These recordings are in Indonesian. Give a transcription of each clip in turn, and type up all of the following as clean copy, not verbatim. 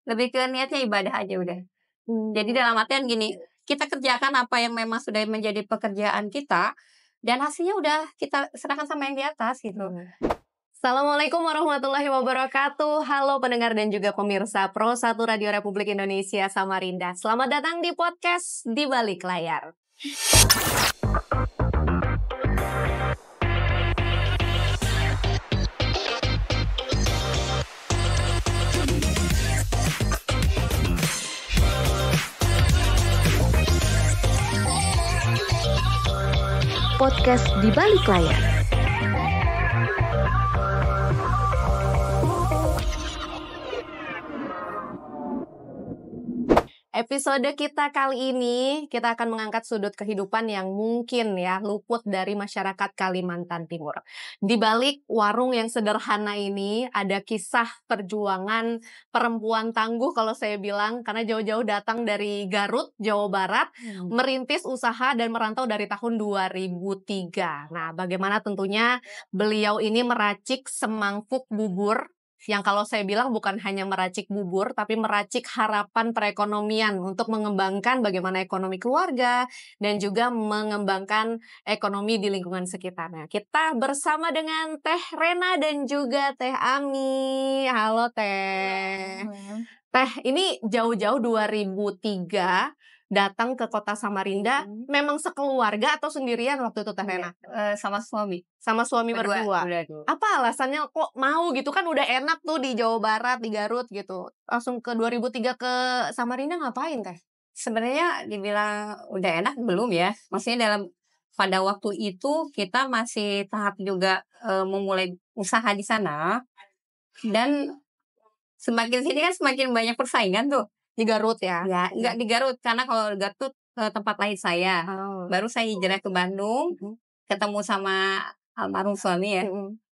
lebih ke niatnya ibadah aja udah. Jadi dalam artian gini, kita kerjakan apa yang memang sudah menjadi pekerjaan kita, dan hasilnya udah kita serahkan sama yang di atas gitu. Assalamualaikum warahmatullahi wabarakatuh. Halo pendengar dan juga pemirsa Pro 1 Radio Republik Indonesia Samarinda. Selamat datang di podcast Di Balik Layar. Podcast Di Balik Layar. Episode kita kali ini, kita akan mengangkat sudut kehidupan yang mungkin ya luput dari masyarakat Kalimantan Timur. Di balik warung yang sederhana ini, ada kisah perjuangan perempuan tangguh kalau saya bilang, karena jauh-jauh datang dari Garut, Jawa Barat, merintis usaha dan merantau dari tahun 2003. Nah, bagaimana tentunya beliau ini meracik semangkuk bubur, yang kalau saya bilang bukan hanya meracik bubur, tapi meracik harapan perekonomian untuk mengembangkan bagaimana ekonomi keluarga dan juga mengembangkan ekonomi di lingkungan sekitarnya. Kita bersama dengan Teh Rena dan juga Teh Ami. Halo Teh. Teh, ini jauh-jauh 2003 datang ke kota Samarinda, memang sekeluarga atau sendirian waktu itu Teh Rena? Sama suami. Sama suami berdua. Apa alasannya kok mau gitu, kan udah enak tuh di Jawa Barat, di Garut gitu. Langsung ke 2003 ke Samarinda ngapain Teh? Sebenarnya dibilang udah enak belum ya. Maksudnya pada waktu itu kita masih tahap juga memulai usaha di sana, dan semakin sini kan semakin banyak persaingan tuh. Di Garut ya? Enggak di Garut, karena kalau Garut tuh tempat lahir saya. Baru saya hijrah ke Bandung, ketemu sama almarhum suami ya.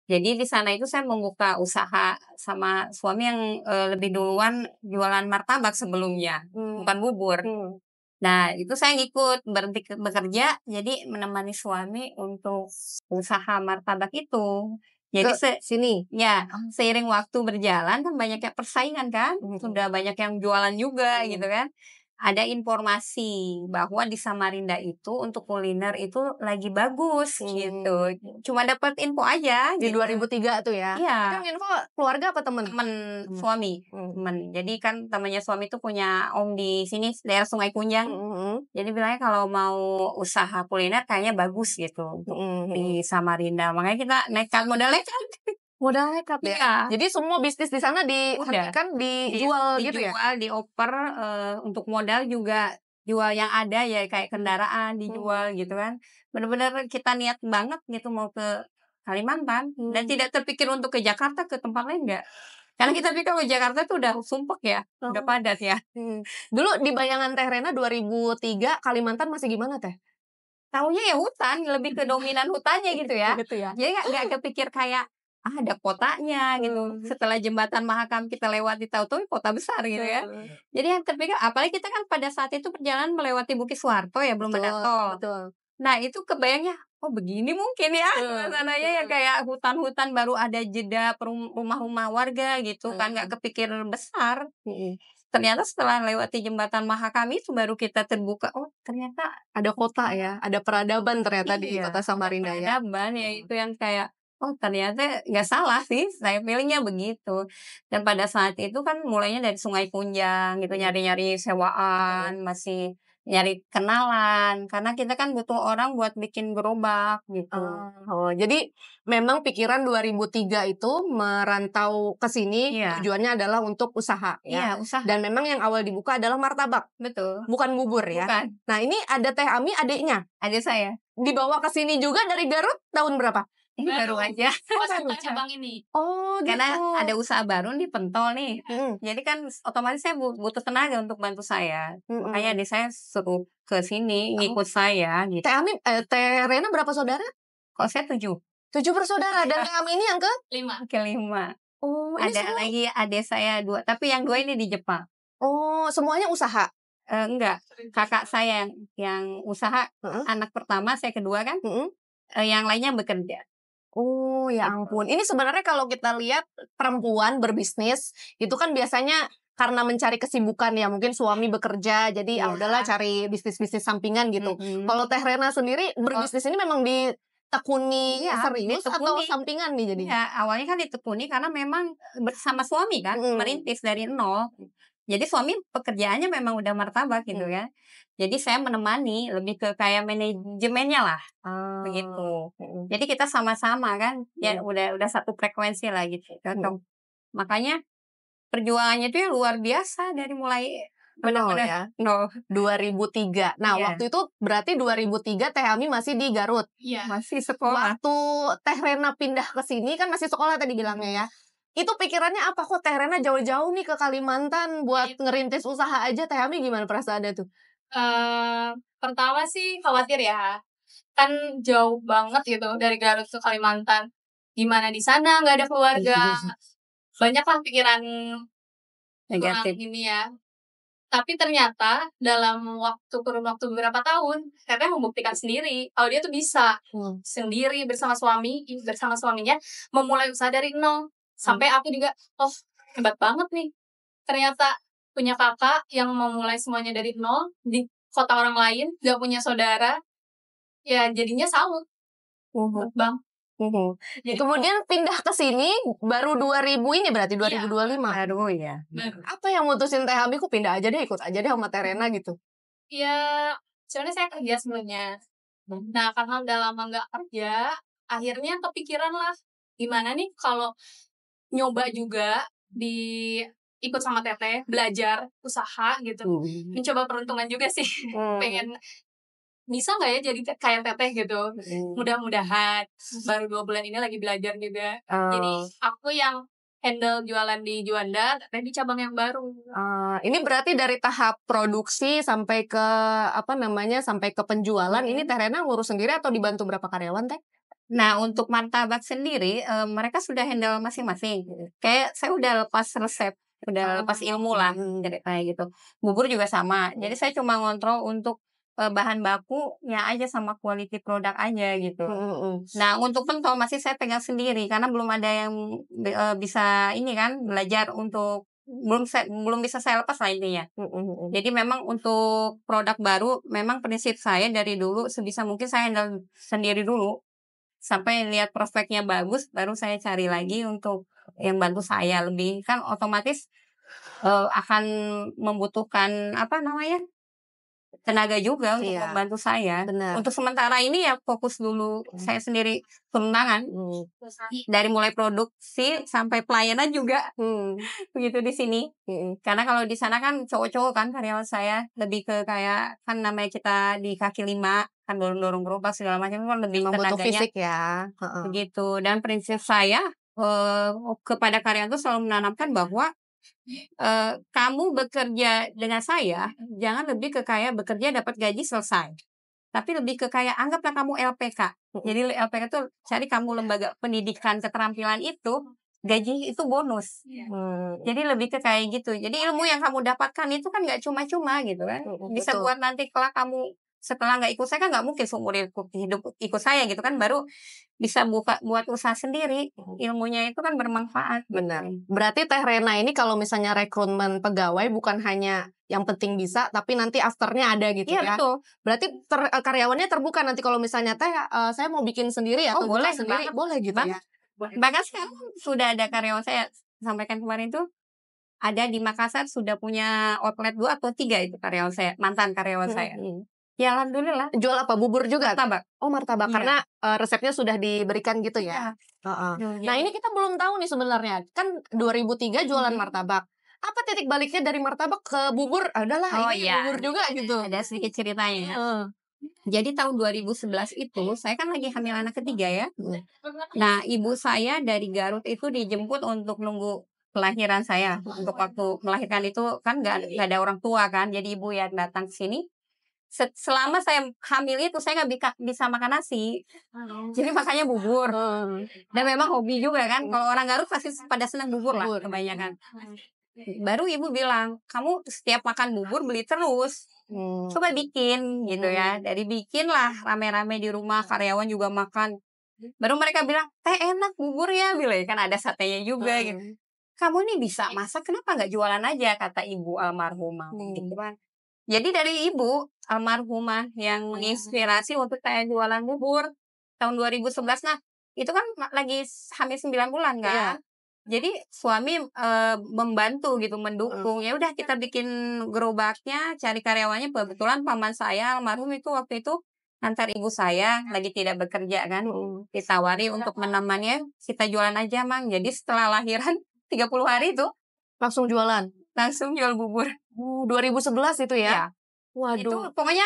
Jadi di sana itu saya membuka usaha sama suami yang lebih duluan jualan martabak sebelumnya, bukan bubur. Nah, itu saya ngikut berhenti bekerja, jadi menemani suami untuk usaha martabak itu. Jadi sini? Ya, seiring waktu berjalan kan banyak yang persaingan kan, sudah banyak yang jualan juga gitu kan. Ada informasi bahwa di Samarinda itu untuk kuliner itu lagi bagus gitu. Cuma dapat info aja Di gitu. 2003 tuh ya? Iya. Itu info keluarga apa temen? Temen suami. Temen. Jadi kan temannya suami itu punya om di sini daerah Sungai Kunjang. Jadi bilangnya kalau mau usaha kuliner kayaknya bagus gitu untuk di Samarinda. Makanya kita modal nekat ya? Iya. Jadi semua bisnis di sana dihentikan, dijual gitu ya? Dijual, dioper, untuk modal juga jual yang ada ya, kayak kendaraan dijual gitu kan. Bener-bener kita niat banget gitu mau ke Kalimantan, dan tidak terpikir untuk ke Jakarta, ke tempat lain enggak. Karena kita pikir kalau Jakarta tuh udah sumpek ya, udah padat ya. Dulu di bayangan Teh Rena 2003 Kalimantan masih gimana Teh? Taunya ya hutan, lebih ke dominan hutannya gitu ya. Gitu ya? Jadi nggak kepikir kayak ada kotanya gitu. Setelah jembatan Mahakam kita lewati, tahu-tahu kota besar gitu ya. Jadi yang terpikir, apalagi kita kan pada saat itu perjalanan melewati Bukit Suharto ya, belum ada tol. Betul. Nah itu kebayangnya, oh begini mungkin ya suasananya ya, kayak hutan-hutan baru ada jeda rumah-rumah warga gitu kan, nggak kepikir besar. Ternyata setelah lewati jembatan Mahakam itu baru kita terbuka, oh ternyata ada kota ya, ada peradaban ternyata di kota Samarinda ya. Peradaban ya, itu yang kayak, oh ternyata nggak salah sih, saya feelingnya begitu. Dan pada saat itu kan mulainya dari Sungai Kunjang gitu, nyari-nyari sewaan, masih nyari kenalan, karena kita kan butuh orang buat bikin gerobak gitu. Jadi memang pikiran 2003 itu merantau ke sini tujuannya adalah untuk usaha ya. Iya, usaha. Dan memang yang awal dibuka adalah martabak. Betul. Bukan bubur ya. Bukan. Nah, ini ada Teh Ami, adiknya. Adik saya. Dibawa ke sini juga dari Garut tahun berapa? Ini baru aja. Cabang ini. Oh, gitu. Karena ada usaha baru di Pentol nih. Jadi kan otomatis saya butuh tenaga untuk bantu saya. Makanya adik saya suruh ke sini ngikut saya gitu. Teh Ami, Teh Rena berapa saudara? Kalau saya 7. 7 bersaudara, dan Teh Ami ini yang ke? 5. Ke-5. Oh, ini ada lagi adik saya 2, tapi yang 2 ini di Jepang. Oh, semuanya usaha? Enggak. Kakak saya yang usaha, anak pertama, saya kedua kan. Yang lainnya bekerja. Oh ya ampun, ini sebenarnya kalau kita lihat perempuan berbisnis itu kan biasanya karena mencari kesibukan ya, mungkin suami bekerja, jadi udahlah cari bisnis-bisnis sampingan gitu. Kalau Teh Rena sendiri berbisnis ini memang ditekuni serius atau sampingan nih jadinya? Ya, awalnya kan ditekuni karena memang bersama suami kan, merintis dari nol. Jadi suami pekerjaannya memang udah martabak gitu kan. Jadi saya menemani, lebih ke kayak manajemennya lah, begitu. Jadi kita sama-sama kan, ya udah satu frekuensi lah gitu. Makanya perjuangannya itu luar biasa dari mulai benar-benar ya. nol. 2003. Nah, waktu itu berarti 2003 Teh Ami masih di Garut. Iya. Masih sekolah. Waktu Teh Rena pindah ke sini kan masih sekolah tadi bilangnya ya. Itu pikirannya apa, kok Teh Rena jauh-jauh nih ke Kalimantan buat ngerintis usaha aja? Teh Ami gimana perasaannya tuh? Pertama sih khawatir ya. Kan jauh banget gitu dari Garut ke Kalimantan. Gimana di sana nggak ada keluarga. Banyak lah pikiran Negatif. Ini ya. Tapi ternyata dalam kurun waktu beberapa tahun, Teteh membuktikan sendiri kalau dia tuh bisa sendiri bersama suaminya memulai usaha dari nol. Sampai aku juga, hebat banget nih. Ternyata punya kakak yang memulai semuanya dari nol di kota orang lain, gak punya saudara, ya jadinya salut, Bang. Kemudian pindah ke sini baru 2000 ini berarti 2025. Baru ya. Apa yang mutusin Teh Ami kok pindah aja deh, ikut aja deh sama Teh Rena gitu? Ya, sebenarnya saya kerja sebelumnya. Nah, karena udah lama nggak kerja, akhirnya kepikiran lah, gimana nih kalau nyoba juga ikut sama Teteh, belajar usaha gitu. Mencoba peruntungan juga sih. Pengen bisa nggak ya jadi kayak Teteh gitu. Mudah-mudahan. Baru 2 bulan ini lagi belajar juga. Jadi aku yang handle jualan di Juanda, Teteh di cabang yang baru. Ini berarti dari tahap produksi sampai ke sampai ke penjualan, ini Teh Rena ngurus sendiri atau dibantu berapa karyawan, Teh? Nah, untuk martabak sendiri, mereka sudah handle masing-masing. Kayak saya udah lepas resep, udah lepas ilmu lah, kayak gitu. Bubur juga sama. Jadi saya cuma ngontrol untuk bahan bakunya aja sama quality produk aja gitu. Nah, untuk pentol masih saya pegang sendiri karena belum ada yang bisa ini kan belajar untuk belum bisa saya lepas lah intinya. Jadi memang untuk produk baru memang prinsip saya dari dulu sebisa mungkin saya handle sendiri dulu. Sampai lihat prospeknya bagus, baru saya cari lagi untuk yang bantu saya lebih. Kan otomatis akan membutuhkan tenaga juga untuk membantu saya. Benar. Untuk sementara ini ya fokus dulu saya sendiri turun tangan. Dari mulai produksi sampai pelayanan juga. Begitu di sini. Karena kalau di sana kan cowok-cowok kan karyawan saya. Lebih ke kayak kan namanya kita di kaki 5 kan dorong-dorong gerobak segala macam kan lebih Memang butuh tenaganya. fisik ya. Begitu. Dan prinsip saya kepada karyawan itu selalu menanamkan bahwa kamu bekerja dengan saya, jangan lebih ke kayak bekerja dapat gaji selesai. Tapi lebih ke kayak anggaplah kamu LPK. Jadi LPK itu cari kamu lembaga pendidikan keterampilan itu, gaji itu bonus. Jadi lebih ke kayak gitu. Jadi ilmu yang kamu dapatkan itu kan nggak cuma-cuma gitu kan. Bisa buat nanti kelak kamu setelah nggak ikut saya kan nggak mungkin seumur hidup ikut saya gitu kan, baru bisa buat usaha sendiri. Ilmunya itu kan bermanfaat. Benar. Berarti Teh Rena ini kalau misalnya rekrutmen pegawai bukan hanya yang penting bisa, tapi nanti afternya ada gitu ya. Iya betul. Berarti karyawannya terbuka nanti kalau misalnya Teh saya mau bikin sendiri atau boleh sendiri, banget. boleh gitu ya. Bahkan sekarang sudah ada karyawan saya sampaikan kemarin tuh ada di Makassar sudah punya outlet 2 atau 3 itu karyawan saya, mantan karyawan saya. Ya alhamdulillah. Jual apa? Bubur juga? Martabak. Oh martabak, karena resepnya sudah diberikan gitu ya. Nah ini kita belum tahu nih sebenarnya. Kan 2003 jualan martabak. Apa titik baliknya dari martabak ke bubur? Adalah ini bubur juga gitu. Ada sedikit ceritanya. Jadi tahun 2011 itu saya kan lagi hamil anak ketiga ya. Nah ibu saya dari Garut itu dijemput untuk nunggu kelahiran saya. Untuk waktu melahirkan itu kan nggak ada orang tua kan. Jadi ibu yang datang ke sini. Selama saya hamil itu saya nggak bisa makan nasi. Jadi makanya bubur. Dan memang hobi juga kan. Kalau orang Garut pasti pada senang bubur lah kebanyakan. Baru ibu bilang, kamu setiap makan bubur beli terus. Coba bikin gitu ya. Dari bikin lah rame-rame di rumah, karyawan juga makan. Baru mereka bilang, Teh enak bubur ya, bilang kan ada satenya juga gitu. kamu nih bisa masak, kenapa nggak jualan aja, kata ibu almarhumah gitu kan. Jadi dari ibu almarhumah yang menginspirasi untuk saya jualan bubur tahun 2011. Nah, itu kan lagi hamil 9 bulan kan. Jadi suami membantu gitu, mendukung. Ya udah kita bikin gerobaknya, cari karyawannya. Kebetulan paman saya almarhum itu waktu itu antar ibu saya lagi tidak bekerja kan. Ditawari untuk menemani, kita jualan aja, Mang. Jadi setelah lahiran 30 hari itu Langsung jualan? langsung jual bubur. 2011 itu ya? Iya. Itu Waduh, pokoknya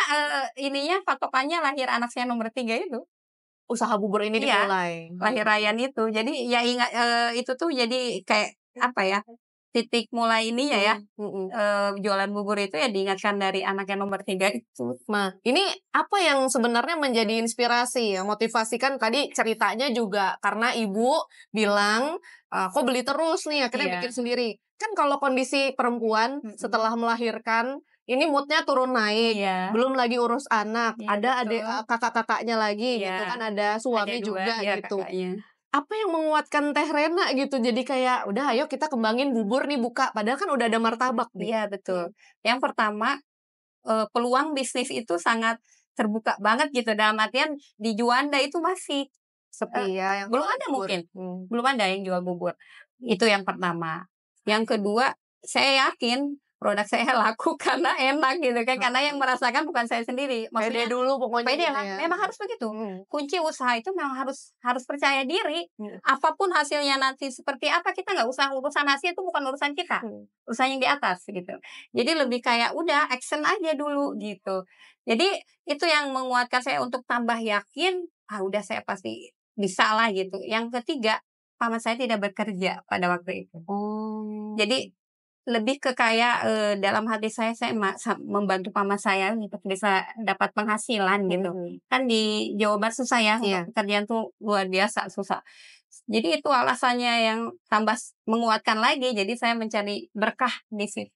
ininya patokannya lahir anak saya nomor 3 itu. usaha bubur ini Iya. dimulai. Lahir Ryan itu. Jadi ya ingat itu tuh jadi kayak apa ya? Titik mulai ininya ya. Jualan bubur itu ya diingatkan dari anak yang nomor 3 itu. Nah, ini apa yang sebenarnya menjadi inspirasi ya, motivasi kan tadi ceritanya juga karena ibu bilang, kok beli terus nih, akhirnya Iya. bikin sendiri. Kan kalau kondisi perempuan setelah melahirkan, ini moodnya turun naik, Iya. belum lagi urus anak, Iya, ada adik betul. kakak-kakaknya lagi Iya. gitu kan, ada suami Ada 2 juga ya gitu. kakaknya. Apa yang menguatkan Teh Rena gitu? Jadi kayak, udah ayo kita kembangin bubur nih buka, padahal kan udah ada martabak nih. Iya, betul. Yang pertama, peluang bisnis itu sangat terbuka banget gitu, dalam artian di Juanda itu masih Sepi ya yang belum jual ada bubur. mungkin. Belum ada yang jual bubur. Itu yang pertama. Yang kedua, saya yakin produk saya laku karena enak gitu kan, karena yang merasakan bukan saya sendiri. Pede Maksudnya dulu pokoknya pede gitu lah, ya. memang harus begitu. Kunci usaha itu memang harus percaya diri. Apapun hasilnya nanti seperti apa, kita nggak usah urusan hasil, itu bukan urusan kita. Urusan yang di atas gitu. Jadi lebih kayak udah action aja dulu gitu. Jadi itu yang menguatkan saya untuk tambah yakin, udah saya pasti bisa lah gitu. Yang ketiga, paman saya tidak bekerja pada waktu itu. Jadi lebih ke kayak dalam hati saya membantu paman saya untuk bisa dapat penghasilan gitu. Kan di Jawa Barat susah ya, untuk pekerjaan tuh luar biasa susah. Jadi itu alasannya yang tambah menguatkan lagi. Jadi saya mencari berkah di situ.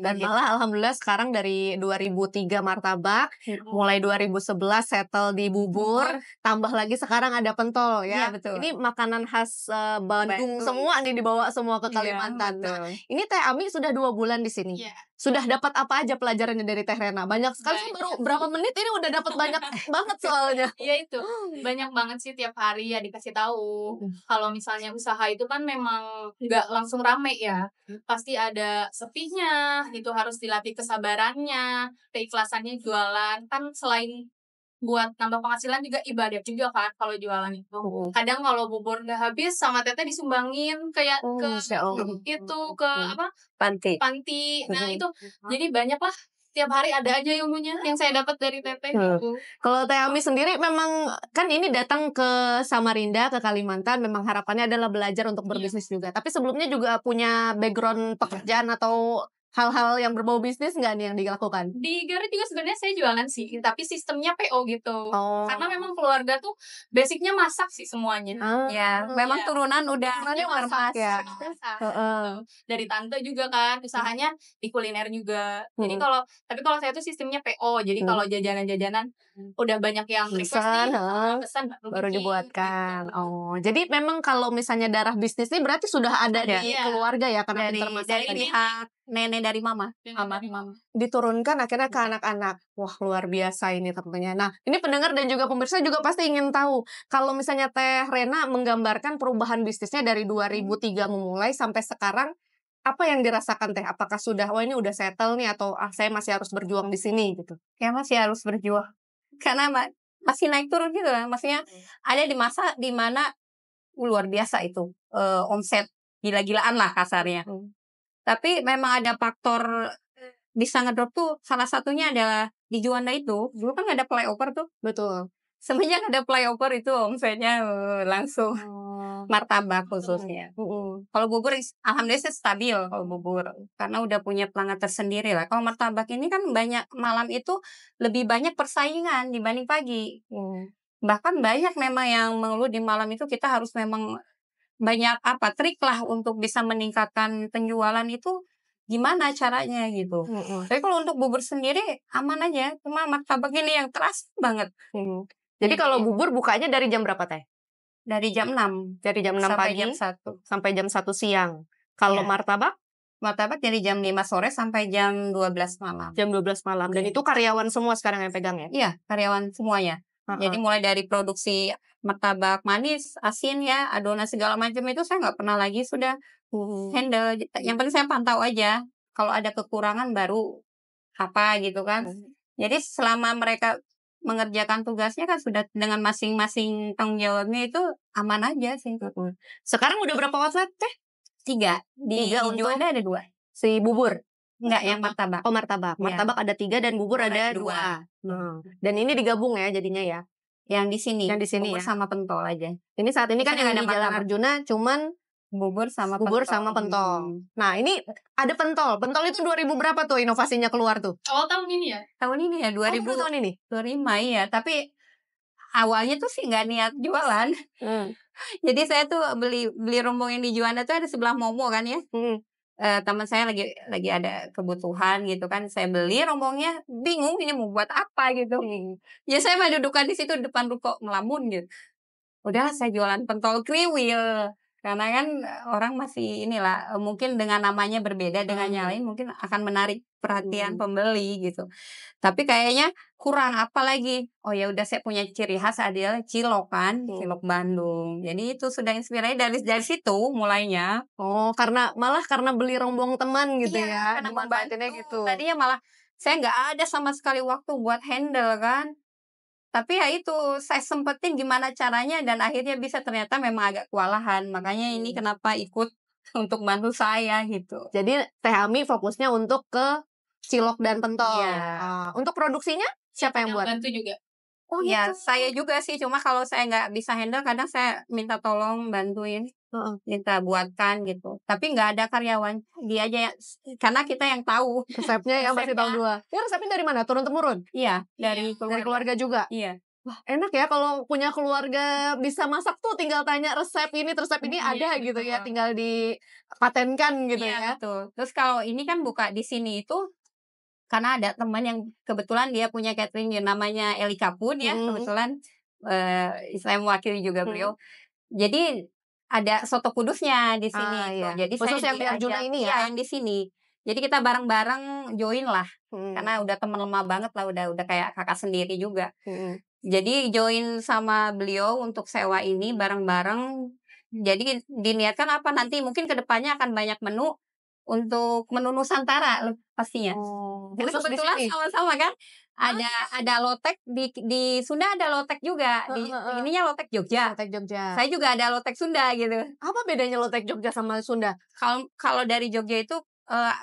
Dan malah alhamdulillah sekarang dari 2003 martabak, mulai 2011 settle di bubur, tambah lagi sekarang ada pentol ya. Iya, betul. Ini makanan khas Bandung semua nih dibawa semua ke Kalimantan. Nah, ini Teh Ami sudah 2 bulan di sini. Sudah dapat apa aja pelajarannya dari Teh Rena? Banyak sekali sih, baru berapa menit ini udah dapat banyak banget soalnya. Iya itu, banyak banget sih tiap hari ya dikasih tahu. Kalau misalnya usaha itu kan memang nggak langsung rame ya, pasti ada sepinya, itu harus dilatih kesabarannya, keikhlasannya jualan. Kan selain buat nambah penghasilan juga ibadah juga kan kalau jualan itu. Kadang kalau bubur nggak habis sama teteh disumbangin kayak ke itu ke apa Panti. Nah itu jadi banyak lah, tiap hari ada aja ilmunya yang saya dapat dari teteh gitu. Kalau Teh Ami sendiri memang kan ini datang ke Samarinda, ke Kalimantan, memang harapannya adalah belajar untuk berbisnis juga. Tapi sebelumnya juga punya background pekerjaan atau hal-hal yang berbau bisnis nggak nih yang dilakukan? Di Garut juga sebenarnya saya jualan sih, tapi sistemnya PO gitu. Karena memang keluarga tuh basicnya masak sih semuanya. Ya, memang turunan udah masak ya. Dari tante juga kan usahanya di kuliner juga. Jadi tapi kalau saya tuh sistemnya PO. Jadi kalau jajanan-jajanan udah banyak yang request nih, pesan baru dibuatkan. Jadi memang kalau misalnya darah bisnis ini berarti sudah ada di keluarga ya, karena pintar masak dari tadi. pihak nenek dari mama. Diturunkan akhirnya ke anak-anak. Wah, luar biasa ini tentunya. Nah, ini pendengar dan juga pemirsa juga pasti ingin tahu, kalau misalnya Teh Rena menggambarkan perubahan bisnisnya dari 2003 memulai sampai sekarang, apa yang dirasakan Teh? Apakah sudah, wah ini udah settle nih, atau saya masih harus berjuang di sini gitu? Ya masih harus berjuang. Karena masih naik turun gitu kan. Maksudnya ada di masa dimana luar biasa itu. Omset gila-gilaan lah kasarnya. Tapi memang ada faktor bisa ngedrop tuh, salah satunya adalah di Juanda itu. Dulu kan ada flyover tuh. Betul. Semenjak ada flyover itu omsetnya langsung martabak khususnya. Kalau bubur alhamdulillah stabil kalau bubur. Karena udah punya pelanggan tersendiri lah. Kalau martabak ini kan banyak malam itu lebih banyak persaingan dibanding pagi. Bahkan banyak memang yang mengeluh di malam itu kita harus memang banyak trik lah untuk bisa meningkatkan penjualan itu gimana caranya gitu. Tapi kalau untuk bubur sendiri aman aja, cuma martabak ini yang keras banget. Jadi kalau bubur bukanya dari jam berapa Teh? Dari jam 6. Dari jam 6 sampai pagi jam 1. sampai jam 1 siang. Kalau Iya. martabak Martabak dari jam 5 sore sampai jam 12 malam. jam 12 malam. Dan Iya. itu karyawan semua sekarang yang pegang ya? Iya, karyawan semuanya. Jadi Heeh. mulai dari produksi martabak manis, asin ya, adonan segala macam itu saya nggak pernah lagi sudah handle. Yang penting saya pantau aja. Kalau ada kekurangan baru apa gitu kan. Jadi selama mereka mengerjakan tugasnya kan sudah dengan masing-masing tanggung jawabnya itu aman aja sih. Sekarang udah berapa outlet teh? 3. Di 3 untuk Juanda ada 2. si bubur? Enggak, yang martabak. Oh martabak. Iya. Martabak ada 3 dan bubur Bubur ada ada 2. Dan ini digabung ya jadinya ya? Yang di sini. Yang di sini bubur ya? sama pentol aja. Ini saat ini Di kan sana yang nggak di ada Jalan martabak. Arjuna cuman Bubur sama bubur pentol. sama pentol. Nah ini ada pentol. Pentol itu 2000 berapa tuh inovasinya keluar tuh? Awal tahun ini ya? Tahun ini ya, Oh, baru 2025 tahun ini? iya. Tapi awalnya tuh sih nggak niat jualan. Jadi saya tuh beli rombong yang di Juanda tuh ada sebelah Momo kan ya. Teman saya lagi ada kebutuhan gitu kan, saya beli rombongnya, bingung ini mau buat apa gitu. Ya saya mah dudukan di situ depan ruko ngelamun gitu. Udah saya jualan pentol kriwil. Karena kan orang masih inilah mungkin dengan namanya berbeda dengan yang lain mungkin akan menarik perhatian pembeli gitu. Tapi kayaknya kurang apa lagi. Oh ya udah saya punya ciri khas adalah cilok kan, cilok Bandung. Jadi itu sudah inspirasi dari situ mulainya. Oh, malah karena beli rombong teman gitu ya. Karena Dimanfaatinnya membantu. gitu. Tadinya malah saya nggak ada sama sekali waktu buat handle kan. Tapi ya itu saya sempetin gimana caranya dan akhirnya bisa, ternyata memang agak kewalahan. Makanya ini kenapa ikut untuk bantu saya gitu. Jadi Teh Ami fokusnya untuk ke cilok dan pentol. Iya. Untuk produksinya siapa yang buat? Bantu juga. Oh Ya, gitu. saya juga sih. Cuma kalau saya nggak bisa handle, kadang saya minta tolong bantuin. Minta buatkan gitu. Tapi nggak ada karyawan. Dia aja yang, karena kita yang tahu. Resepnya yang masih tahu dua. Ya resepnya dari mana? Turun-temurun? Iya, dari keluarga juga? Iya. Wah enak ya kalau punya keluarga bisa masak tuh tinggal tanya resep ini ada gitu ya. Tinggal dipatenkan gitu ya. Betul. Terus kalau ini kan buka di sini itu karena ada teman yang kebetulan dia punya catering yang namanya Elika Food ya. Kebetulan saya mewakili juga beliau. Jadi ada soto kudusnya di sini. Iya. Jadi khusus saya yang di Arjuna ini ya? Iya, yang di sini. Jadi kita bareng-bareng join lah. Karena udah teman lama banget lah, udah kayak kakak sendiri juga. Jadi join sama beliau untuk sewa ini bareng-bareng. Jadi diniatkan apa nanti mungkin kedepannya akan banyak menu untuk menu Nusantara pastinya. Karena Khusus di kebetulan sini? sama-sama kan ada lotek di Sunda, ada lotek juga. Ininya lotek Jogja. Lotek Jogja. Saya juga ada lotek Sunda gitu. Apa bedanya lotek Jogja sama Sunda? Kalau dari Jogja itu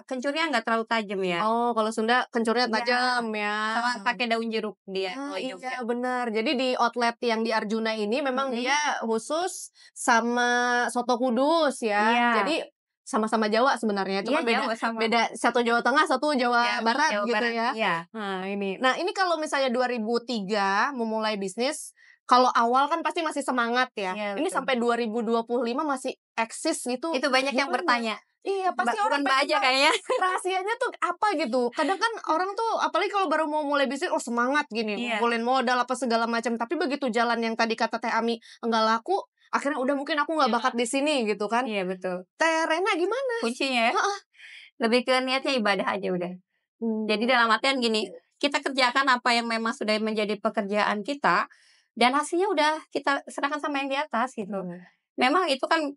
kencurnya nggak terlalu tajam ya. Oh, kalau Sunda kencurnya tajam ya. Sama pakai daun jeruk dia. Iya benar. Jadi di outlet yang di Arjuna ini memang dia khusus sama soto kudus ya. Iya. Jadi sama-sama Jawa sebenarnya. Cuma beda satu Jawa Tengah, satu Jawa Barat Jawa gitu Barat, ya. Iya. Nah ini kalau misalnya 2003 memulai bisnis, kalau awal kan pasti masih semangat ya. Iya, Ini betul. sampai 2025 masih eksis gitu. Itu banyak yang Gimana? bertanya. Iya pasti orang Mbak aja kayaknya. rahasianya tuh apa gitu. Kadang kan orang tuh apalagi kalau baru mau mulai bisnis semangat gini, ngumpulin modal apa segala macam. Tapi begitu jalan yang tadi kata Teh Ami enggak laku, akhirnya udah mungkin aku nggak bakat di sini gitu kan. Iya betul. Teh Rena gimana? Kuncinya ya. Lebih ke niatnya ibadah aja udah. Jadi dalam artian gini, kita kerjakan apa yang memang sudah menjadi pekerjaan kita dan hasilnya udah kita serahkan sama yang di atas gitu. Memang itu kan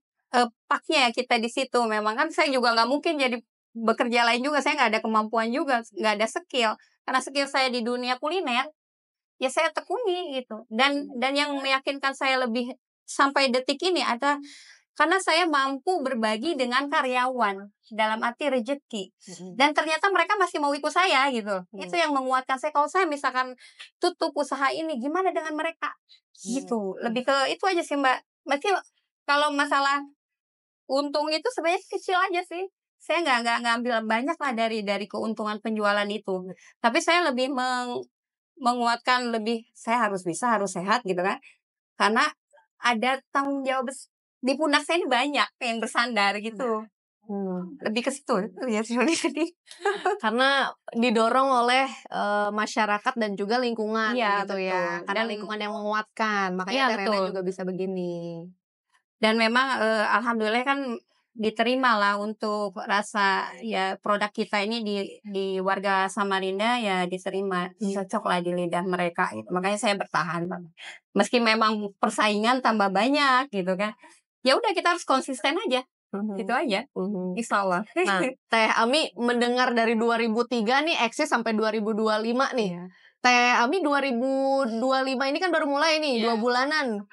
paknya ya kita di situ. Memang kan saya juga nggak mungkin jadi bekerja lain juga. Saya nggak ada kemampuan juga, nggak ada skill. Karena skill saya di dunia kuliner, ya saya tekuni gitu. Dan yang meyakinkan saya lebih sampai detik ini ada karena saya mampu berbagi dengan karyawan dalam arti rezeki. Dan ternyata mereka masih mau ikut saya gitu. Itu yang menguatkan saya. Kalau saya misalkan tutup usaha ini, gimana dengan mereka? Gitu. Lebih ke itu aja sih Mbak. Berarti kalau masalah untung itu sebenarnya kecil aja sih. Saya nggak ngambil banyak lah dari keuntungan penjualan itu. Tapi saya lebih menguatkan lebih, saya harus bisa, harus sehat gitu kan. Karena ada tanggung jawab di pundak saya ini banyak yang bersandar gitu. Lebih ke situ ya sedih. Karena didorong oleh masyarakat dan juga lingkungan Iya, gitu betul. ya. Karena lingkungan yang menguatkan, makanya Iya, Teh Rena betul. juga bisa begini. Dan memang alhamdulillah kan diterima lah untuk rasa ya produk kita ini di warga Samarinda ya diterima, cocok lah di lidah mereka gitu. Makanya saya bertahan, Bang. Meski memang persaingan tambah banyak gitu kan. Ya udah kita harus konsisten aja. Gitu aja. Insyaallah. Nah, Teh Ami mendengar dari 2003 nih eksis sampai 2025 nih. Iya. Teh Ami 2025 ini kan baru mulai nih, 2 bulanan.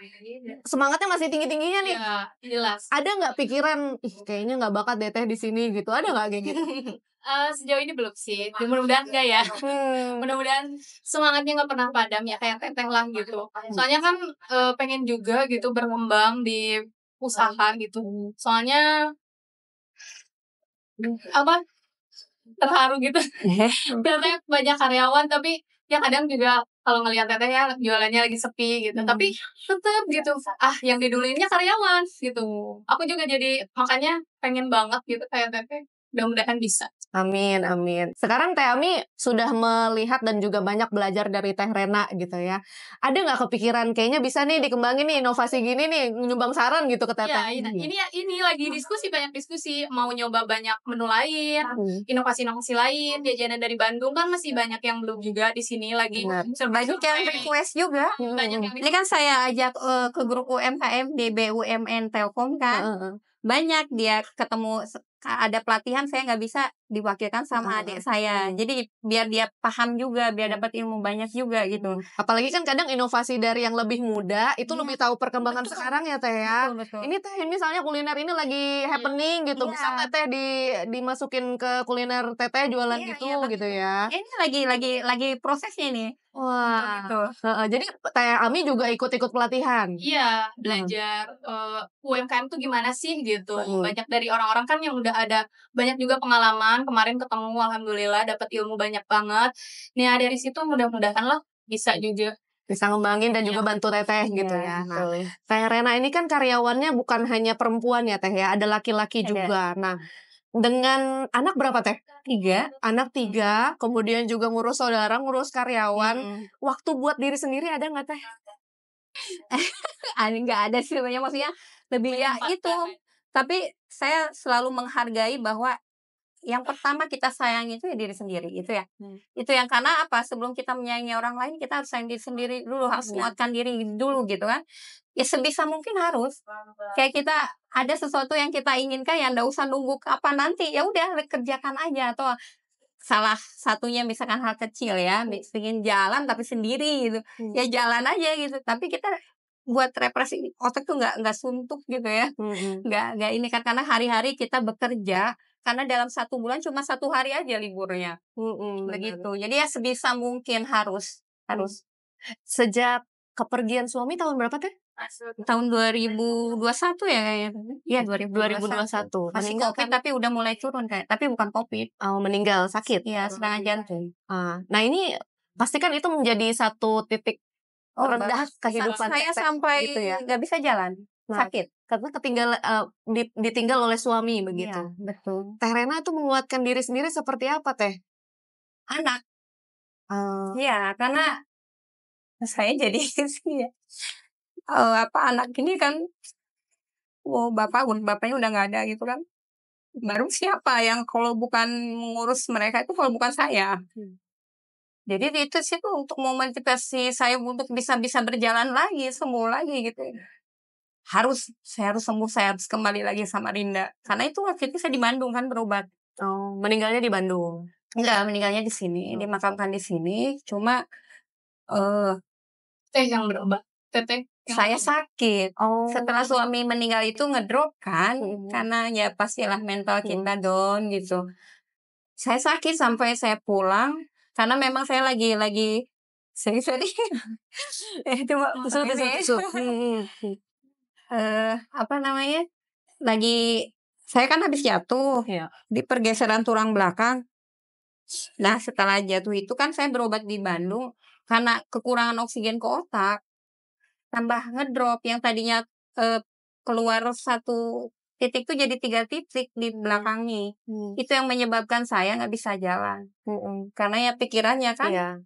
Semangatnya masih tinggi-tingginya nih. Iya, jelas. Ada nggak pikiran, ih kayaknya nggak bakat deh Teh di sini gitu? Ada nggak kayak gitu? Sejauh ini belum sih. Mudah-mudahan enggak ya. Mudah-mudahan semangatnya nggak pernah padam ya kayak Teteh lah gitu. Soalnya kan pengen juga gitu berkembang di usaha gitu. Soalnya apa terharu gitu. Teteh banyak karyawan tapi ya kadang juga kalau ngelihat Teteh ya jualannya lagi sepi gitu. Tapi tetap gitu. Yang didulinnya karyawan gitu. Aku juga jadi makanya pengen banget gitu kayak Teteh. Mudah-mudahan bisa. Amin, amin. Sekarang Teh Ami sudah melihat dan juga banyak belajar dari Teh Rena gitu ya. Ada nggak kepikiran kayaknya bisa nih dikembangin nih inovasi gini nih, nyumbang saran gitu ke Teteh? Ya, ini lagi diskusi, banyak diskusi mau nyoba banyak menu lain, inovasi-inovasi lain, jajanan dari Bandung kan masih banyak yang belum juga di sini lagi. Banyak yang request juga. Banyak yang Ini kan saya ajak ke grup UMKM di BUMN Telkom kan. Banyak dia ketemu ada pelatihan saya nggak bisa diwakilkan sama adik saya. Jadi biar dia paham juga, biar dapat ilmu banyak juga gitu. Apalagi kan kadang inovasi dari yang lebih muda itu lebih tahu perkembangan sekarang ya Teh ya. Betul. Ini Teh misalnya kuliner ini lagi happening gitu. Bisa nggak Teh dimasukin ke kuliner Teteh jualan gitu ya. Ini lagi prosesnya nih. Wah, Gitu. jadi Teh Ami juga ikut-ikut pelatihan? Iya, belajar UMKM tuh gimana sih gitu. Banyak dari orang-orang kan yang udah ada banyak juga pengalaman. Kemarin ketemu alhamdulillah dapat ilmu banyak banget. Nah, dari situ mudah-mudahan lah bisa juga. Bisa ngembangin dan juga bantu Teteh gitu ya. Nah, Teh Rena ini kan karyawannya bukan hanya perempuan ya Teh ya, ada laki-laki juga. Nah, dengan anak berapa Teh? 3. Anak 3, kemudian juga ngurus saudara, ngurus karyawan. Waktu buat diri sendiri ada nggak Teh? Nggak ada sih sebenarnya, maksudnya lebih ya itu. Tapi saya selalu menghargai bahwa yang pertama kita sayangi itu ya diri sendiri gitu ya. Itu yang karena apa? Sebelum kita menyayangi orang lain kita harus sayang diri sendiri dulu, harus menguatkan diri dulu gitu kan. Ya sebisa mungkin harus. Kayak kita ada sesuatu yang kita inginkan ya nggak usah nunggu kapan nanti. Ya udah kerjakan aja atau salah satunya misalkan hal kecil ya, pengen jalan tapi sendiri gitu. Ya jalan aja gitu. Tapi kita buat represi otak tuh nggak suntuk gitu ya. Nggak ini kan karena hari-hari kita bekerja karena dalam 1 bulan cuma 1 hari aja liburnya. Begitu. Jadi ya sebisa mungkin harus. Sejak kepergian suami tahun berapa Teh? Tahun 2021 ya kayaknya. Iya 2021. Masih Covid tapi udah mulai turun kayak. Tapi bukan Covid. Meninggal sakit? Iya, serangan jantung. Nah ini pastikan itu menjadi satu titik rendah kehidupan Saya Teteh sampai gitu ya. nggak bisa jalan. Sakit. Karena ditinggal oleh suami begitu. Iya, betul. Teh Rena itu menguatkan diri sendiri seperti apa Teh? Anak. Iya, karena saya jadi sih ya. Anak ini kan bapaknya udah nggak ada gitu kan. Baru siapa yang kalau bukan mengurus mereka itu kalau bukan saya. Jadi itu sih tuh untuk memotivasi saya untuk bisa berjalan lagi, sembuh lagi gitu. Saya harus sembuh, saya harus kembali lagi sama Rinda. Karena itu waktu itu saya di Bandung kan berobat. Meninggalnya di Bandung? Enggak, meninggalnya di sini. Dimakamkan di sini. Cuma Teh yang berobat. Teteh saya sakit. Setelah suami meninggal itu ngedrop kan. Karena ya pastilah mental kita down gitu. Saya sakit sampai saya pulang. Karena memang saya lagi sorry. Itu saya kan habis jatuh di pergeseran tulang belakang. Nah setelah jatuh itu kan saya berobat di Bandung karena kekurangan oksigen ke otak, tambah ngedrop yang tadinya keluar 1 titik tuh jadi 3 titik di belakangnya. Itu yang menyebabkan saya nggak bisa jalan. Karena ya pikirannya kan.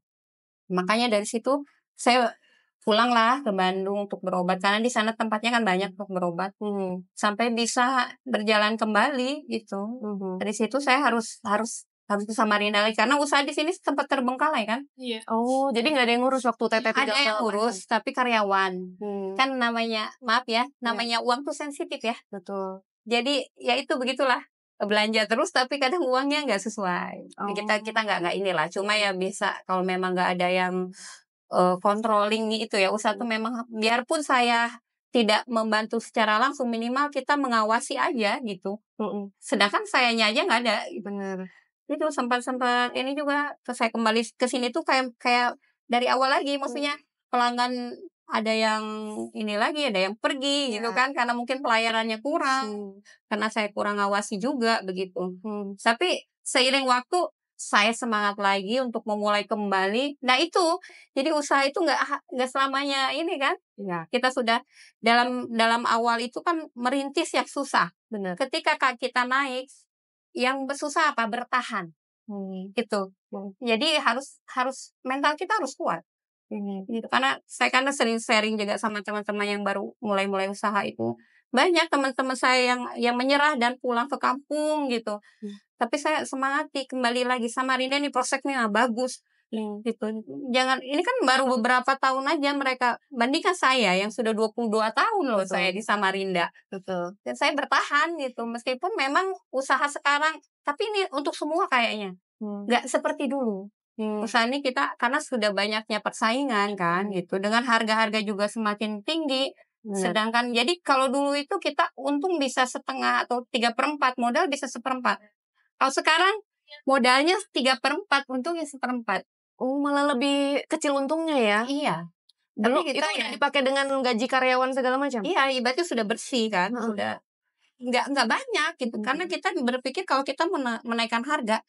Makanya dari situ saya pulanglah ke Bandung untuk berobat karena di sana tempatnya kan banyak untuk berobat. Sampai bisa berjalan kembali gitu. Dari situ saya harus ke Samarinda lagi karena usaha di sini sempat terbengkalai kan. Iya. Oh, jadi nggak ada yang ngurus waktu Teteh Ada tinggal yang ke ngurus tapi karyawan. Kan namanya maaf ya, namanya uang tuh sensitif ya. Betul. Jadi ya itu begitulah. Belanja terus tapi kadang uangnya nggak sesuai. Kita nggak inilah. Cuma ya bisa kalau memang nggak ada yang controlling itu ya usaha tuh memang biarpun saya tidak membantu secara langsung minimal kita mengawasi aja gitu. Sedangkan sayanya aja nggak ada. Bener. Itu sempat ini juga saya kembali ke sini tuh kayak dari awal lagi maksudnya pelanggan ada yang ini lagi ada yang pergi gitu kan karena mungkin pelayanannya kurang karena saya kurang ngawasi juga begitu. Tapi seiring waktu saya semangat lagi untuk memulai kembali. Nah itu jadi usaha itu nggak selamanya ini kan. Kita sudah dalam awal itu kan merintis yang susah. Bener. Ketika kita naik yang susah apa bertahan gitu. Jadi harus mental kita harus kuat gitu. Karena saya sering sharing juga sama teman-teman yang baru mulai usaha itu banyak teman-teman saya yang menyerah dan pulang ke kampung gitu. Tapi saya semangati kembali lagi Samarinda nih prospeknya bagus gitu. Jangan ini kan baru beberapa tahun aja mereka bandingkan saya yang sudah 22 tahun loh. Betul. Saya di Samarinda. Betul. Dan saya bertahan gitu meskipun memang usaha sekarang tapi ini untuk semua kayaknya nggak seperti dulu. Usaha ini kita karena sudah banyaknya persaingan kan gitu dengan harga-harga juga semakin tinggi. Sedangkan jadi kalau dulu itu kita untung bisa setengah atau 3/4 modal bisa 1/4. Kalau sekarang modalnya 3/4 untungnya 1/4. Oh, malah lebih kecil untungnya ya? Iya. Belum Tapi itu kita udah dipakai dengan gaji karyawan segala macam? Iya, ibaratnya sudah bersih kan, sudah nggak banyak gitu. Karena kita berpikir kalau kita menaikkan harga,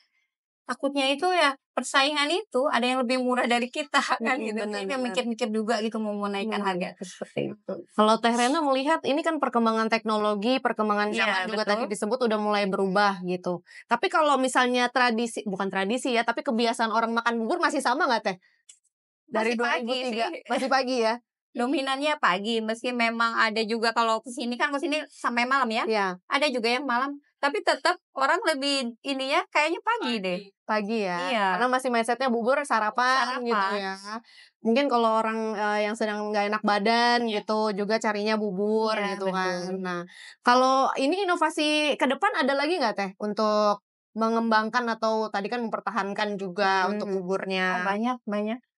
takutnya itu ya persaingan itu ada yang lebih murah dari kita kan gitu. Jadi mikir-mikir juga gitu mau menaikkan harga seperti itu. Kalau Teh Rena melihat ini kan perkembangan teknologi, perkembangan zaman juga tadi disebut udah mulai berubah gitu. Tapi kalau misalnya bukan tradisi ya, tapi kebiasaan orang makan bubur masih sama nggak Teh? Dari Masih 2003 pagi masih pagi ya? Dominannya pagi, meski memang ada juga kalau kesini sampai malam ya. Iya. Ada juga yang malam, tapi tetap orang lebih ininya kayaknya pagi deh. Pagi ya? Iya. Karena masih mindsetnya bubur sarapan gitu ya. Mungkin kalau orang yang sedang nggak enak badan gitu juga carinya bubur gitu kan. Nah, kalau ini inovasi ke depan ada lagi nggak Teh untuk mengembangkan atau tadi kan mempertahankan juga untuk buburnya? Banyak.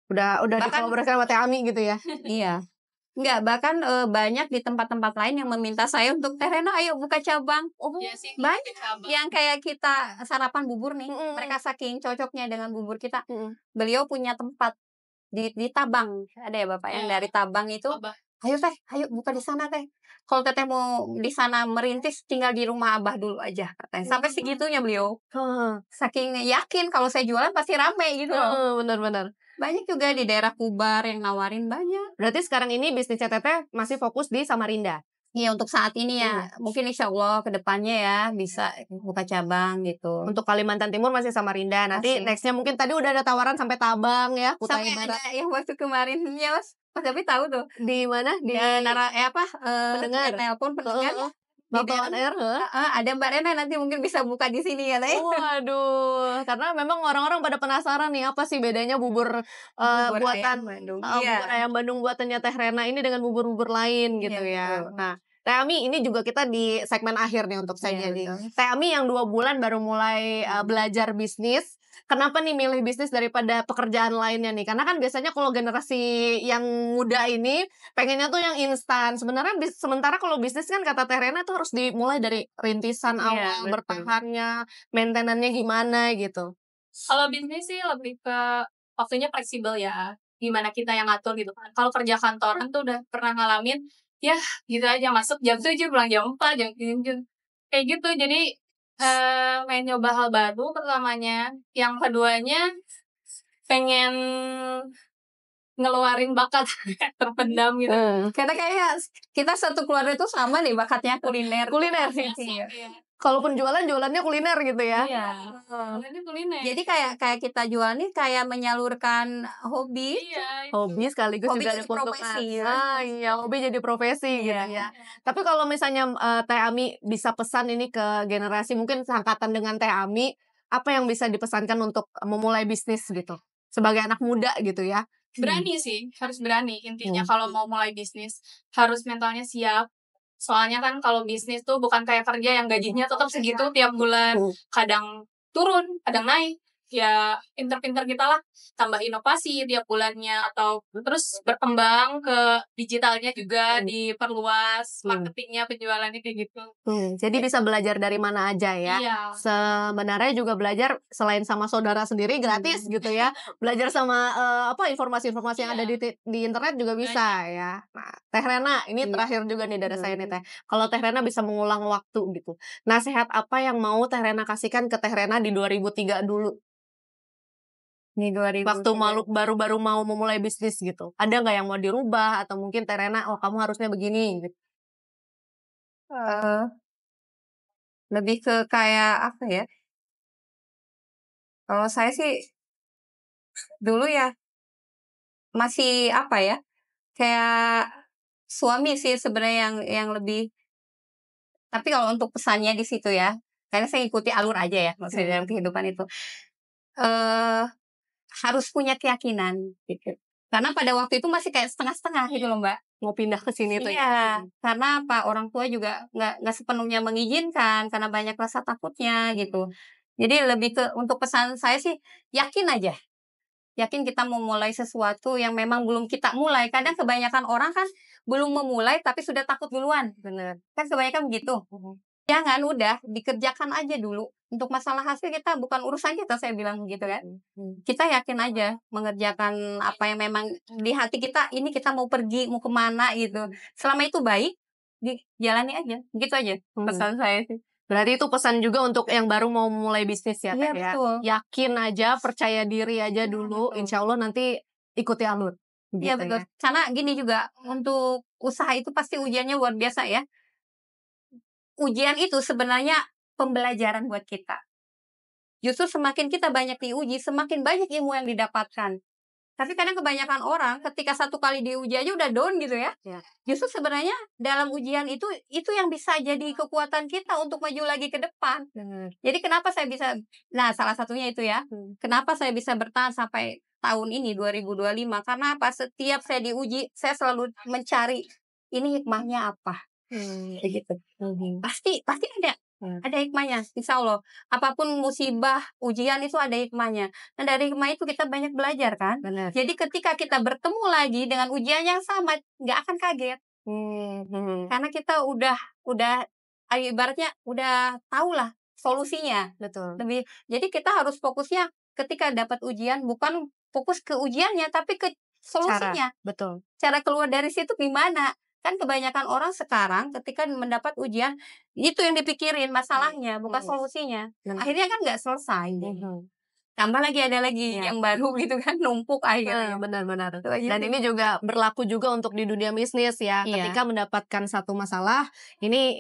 Udah Bahkan dikolaborasikan sama Teh Ami gitu ya? Iya. Enggak, bahkan banyak di tempat-tempat lain yang meminta saya untuk Teh Rena ayo buka cabang. Iya sih, Banyak cabang. yang kayak kita sarapan bubur nih. Mereka saking cocoknya dengan bubur kita. Beliau punya tempat di Tabang. Ada ya Bapak yang dari Tabang itu. Ayo Teh, ayo buka di sana Teh. Kalau Teteh mau di sana merintis tinggal di rumah Abah dulu aja katanya. Sampai segitunya beliau. Saking yakin kalau saya jualan pasti rame gitu loh. Benar-benar. Banyak juga di daerah Kubar yang nawarin banyak. Berarti sekarang ini bisnisnya Teteh masih fokus di Samarinda? Iya untuk saat ini ya. Mungkin insya Allah ke depannya ya bisa buka cabang gitu. Untuk Kalimantan Timur masih Samarinda. Nanti nextnya mungkin tadi udah ada tawaran sampai Tabang ya, Kutai Sampai Barat. ada yang waktu kemarin ya Mas David tahu tuh. Di mana? Di pendengar. Telepon pendengar. Bapak on air, ada Mbak Rena nanti mungkin bisa buka di sini ya Teh. Waduh, karena memang orang-orang pada penasaran nih apa sih bedanya bubur buatan bubur ayam Bandung buatannya Teh Rena ini dengan bubur-bubur lain gitu ya. Nah, Teh Ami ini juga kita di segmen akhir nih untuk saya nih. Teh Ami yang 2 bulan baru mulai belajar bisnis. Kenapa nih milih bisnis daripada pekerjaan lainnya nih? Karena kan biasanya kalau generasi yang muda ini pengennya tuh yang instan. Sementara kalau bisnis kan kata Teh Rena tuh harus dimulai dari rintisan awal, bertahannya, maintenance-nya gimana gitu. Kalau bisnis sih lebih ke waktunya fleksibel ya. Gimana kita yang ngatur gitu kan. Kalau kerja kantoran tuh udah pernah ngalamin, ya gitu aja masuk jam 7 pulang jam 4, jam kayak gitu. Jadi main nyoba hal baru pertamanya. Yang keduanya pengen ngeluarin bakat terpendam gitu. Karena kayak kita satu keluarga itu sama nih bakatnya kuliner. Kuliner sih. Iya. Kalaupun jualannya kuliner gitu ya. Iya. Ini kuliner. Jadi kayak kita jual nih kayak menyalurkan hobi. Iya. Hobi sekaligus Hobi juga ada jadi profesi, keuntungan. Iya, hobi jadi profesi gitu ya. Tapi kalau misalnya Teh Ami bisa pesan ini ke generasi mungkin seangkatan dengan Teh Ami, apa yang bisa dipesankan untuk memulai bisnis gitu? Sebagai anak muda gitu ya. Berani sih, harus berani intinya. Kalau mau mulai bisnis harus mentalnya siap. Soalnya kan kalau bisnis tuh bukan kayak kerja yang gajinya tetap segitu tiap bulan, kadang turun, kadang naik. Ya pinter-pinter kita lah, tambah inovasi tiap bulannya, atau terus berkembang ke digitalnya juga, diperluas marketingnya, penjualannya kayak gitu. Jadi bisa belajar dari mana aja ya. Iya. Sebenarnya juga belajar selain sama saudara sendiri gratis gitu ya. Belajar sama informasi-informasi yang ada di internet juga bisa ya. Nah, Teh Rena ini terakhir juga nih dari saya nih Teh. Kalau Teh Rena bisa mengulang waktu gitu, nasihat apa yang mau Teh Rena kasihkan ke Teh Rena di 2003 dulu? Nih 2003. Waktu baru-baru mau memulai bisnis gitu. Ada nggak yang mau dirubah atau mungkin Teh Rena, oh kamu harusnya begini gitu. Lebih ke kayak apa ya? Kalau saya sih dulu ya masih apa ya? Kayak suami sih sebenarnya yang lebih. Tapi kalau untuk pesannya di situ ya, karena saya ikuti alur aja ya maksudnya dalam kehidupan itu. Harus punya keyakinan gitu. Karena pada waktu itu masih kayak setengah-setengah gitu loh Mbak. Mau pindah ke sini tuh. Iya, karena apa, orang tua juga nggak sepenuhnya mengizinkan karena banyak rasa takutnya gitu. Jadi lebih ke untuk pesan saya sih yakin aja. Yakin kita mau mulai sesuatu yang memang belum kita mulai. Kadang kebanyakan orang kan belum memulai tapi sudah takut duluan. Bener. Kan kebanyakan begitu. Jangan, udah dikerjakan aja dulu. Untuk masalah hasil kita bukan urusan kita, saya bilang gitu kan. Kita yakin aja mengerjakan apa yang memang di hati kita, ini kita mau pergi, mau kemana gitu. Selama itu baik, dijalani aja. Gitu aja pesan saya sih. Berarti itu pesan juga untuk yang baru mau mulai bisnis ya, Teh, Iya, ya. betul. Yakin aja, percaya diri aja dulu. Insya Allah nanti ikuti alur. Iya, Gitu betul. ya. Karena gini juga, untuk usaha itu pasti ujiannya luar biasa ya. Ujian itu sebenarnya pembelajaran buat kita. Justru semakin kita banyak diuji, semakin banyak ilmu yang didapatkan. Tapi kadang kebanyakan orang ketika satu kali diuji aja udah down gitu ya. Justru sebenarnya dalam ujian itu yang bisa jadi kekuatan kita untuk maju lagi ke depan. Jadi kenapa saya bisa, nah salah satunya itu ya. Kenapa saya bisa bertahan sampai tahun ini 2025? Karena apa? Setiap saya diuji, saya selalu mencari ini hikmahnya apa. Begitu. Pasti ada hikmahnya, insya Allah. Apapun musibah, ujian itu ada hikmahnya. Dan dari hikmah itu kita banyak belajar kan. Benar. Jadi ketika kita bertemu lagi dengan ujian yang sama, nggak akan kaget. Karena kita udah ibaratnya udah tahu lah solusinya. Betul. Jadi kita harus fokusnya ketika dapat ujian, bukan fokus ke ujiannya, tapi ke solusinya. Betul. Cara keluar dari situ gimana? Kan kebanyakan orang sekarang ketika mendapat ujian, itu yang dipikirin masalahnya, bukan solusinya. Akhirnya kan nggak selesai. Tambah lagi ada lagi yang baru gitu kan, numpuk akhirnya. Benar-benar. Dan ini juga berlaku juga untuk di dunia bisnis ya. Ketika mendapatkan satu masalah, ini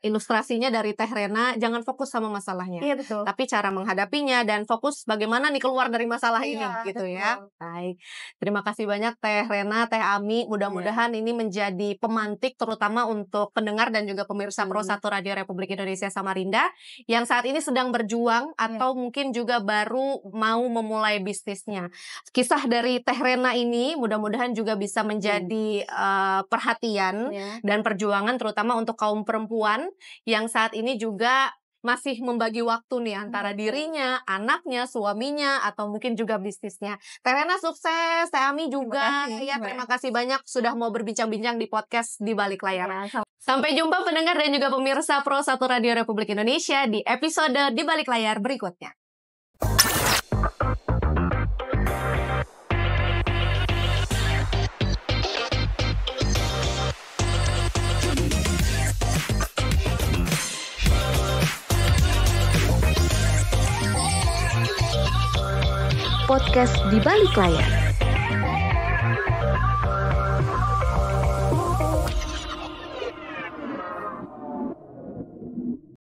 ilustrasinya dari Teh Rena, jangan fokus sama masalahnya. Iya, betul. Tapi cara menghadapinya dan fokus bagaimana nih keluar dari masalah ini gitu ya. Baik. Terima kasih banyak Teh Rena, Teh Ami. Mudah-mudahan ini menjadi pemantik terutama untuk pendengar dan juga pemirsa Pro 1 Radio Republik Indonesia Samarinda yang saat ini sedang berjuang atau mungkin juga baru mau memulai bisnisnya. Kisah dari Teh Rena ini mudah-mudahan juga bisa menjadi perhatian dan perjuangan terutama untuk kaum perempuan yang saat ini juga masih membagi waktu nih antara dirinya, anaknya, suaminya, atau mungkin juga bisnisnya. Teh Rena sukses, Teh Ami juga. Terima kasih banyak sudah mau berbincang-bincang di podcast Di Balik Layar. Sampai jumpa pendengar dan juga pemirsa Pro 1 Radio Republik Indonesia di episode Di Balik Layar berikutnya. Podcast Di Balik Layar.